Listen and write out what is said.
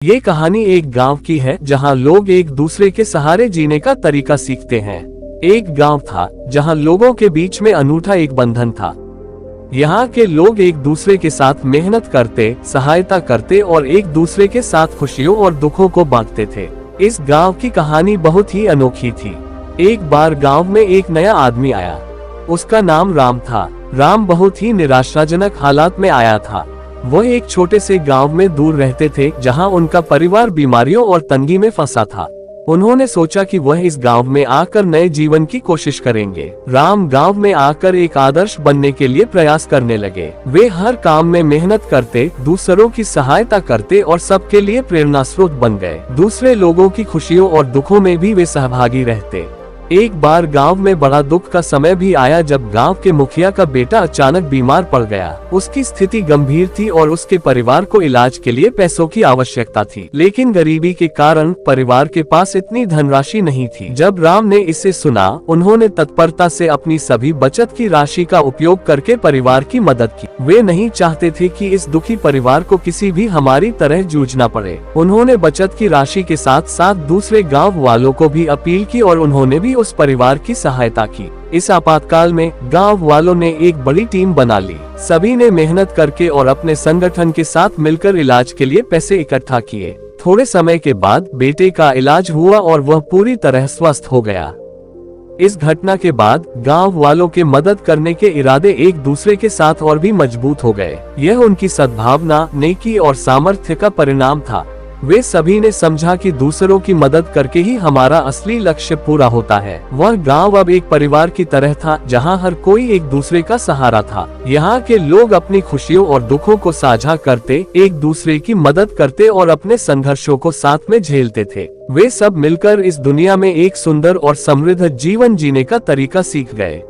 ये कहानी एक गांव की है जहां लोग एक दूसरे के सहारे जीने का तरीका सीखते हैं। एक गांव था जहां लोगों के बीच में अनूठा एक बंधन था। यहाँ के लोग एक दूसरे के साथ मेहनत करते, सहायता करते और एक दूसरे के साथ खुशियों और दुखों को बांटते थे। इस गांव की कहानी बहुत ही अनोखी थी। एक बार गांव में एक नया आदमी आया। उसका नाम राम था। राम बहुत ही निराशाजनक हालात में आया था। वह एक छोटे से गांव में दूर रहते थे जहां उनका परिवार बीमारियों और तंगी में फंसा था। उन्होंने सोचा कि वह इस गांव में आकर नए जीवन की कोशिश करेंगे। राम गांव में आकर एक आदर्श बनने के लिए प्रयास करने लगे। वे हर काम में मेहनत करते, दूसरों की सहायता करते और सबके लिए प्रेरणा स्रोत बन गए। दूसरे लोगों की खुशियों और दुखों में भी वे सहभागी रहते। एक बार गांव में बड़ा दुख का समय भी आया जब गांव के मुखिया का बेटा अचानक बीमार पड़ गया। उसकी स्थिति गंभीर थी और उसके परिवार को इलाज के लिए पैसों की आवश्यकता थी, लेकिन गरीबी के कारण परिवार के पास इतनी धनराशि नहीं थी। जब राम ने इसे सुना, उन्होंने तत्परता से अपनी सभी बचत की राशि का उपयोग करके परिवार की मदद की। वे नहीं चाहते थे कि इस दुखी परिवार को किसी भी हमारी तरह जूझना पड़े। उन्होंने बचत की राशि के साथ साथ दूसरे गाँव वालों को भी अपील की और उन्होंने भी उस परिवार की सहायता की। इस आपातकाल में गांव वालों ने एक बड़ी टीम बना ली। सभी ने मेहनत करके और अपने संगठन के साथ मिलकर इलाज के लिए पैसे इकट्ठा किए। थोड़े समय के बाद बेटे का इलाज हुआ और वह पूरी तरह स्वस्थ हो गया। इस घटना के बाद गांव वालों के मदद करने के इरादे एक दूसरे के साथ और भी मजबूत हो गए। यह उनकी सद्भावना, नेकी और सामर्थ्य का परिणाम था। वे सभी ने समझा कि दूसरों की मदद करके ही हमारा असली लक्ष्य पूरा होता है। वह गांव अब एक परिवार की तरह था जहां हर कोई एक दूसरे का सहारा था। यहाँ के लोग अपनी खुशियों और दुखों को साझा करते, एक दूसरे की मदद करते और अपने संघर्षों को साथ में झेलते थे। वे सब मिलकर इस दुनिया में एक सुंदर और समृद्ध जीवन जीने का तरीका सीख गए।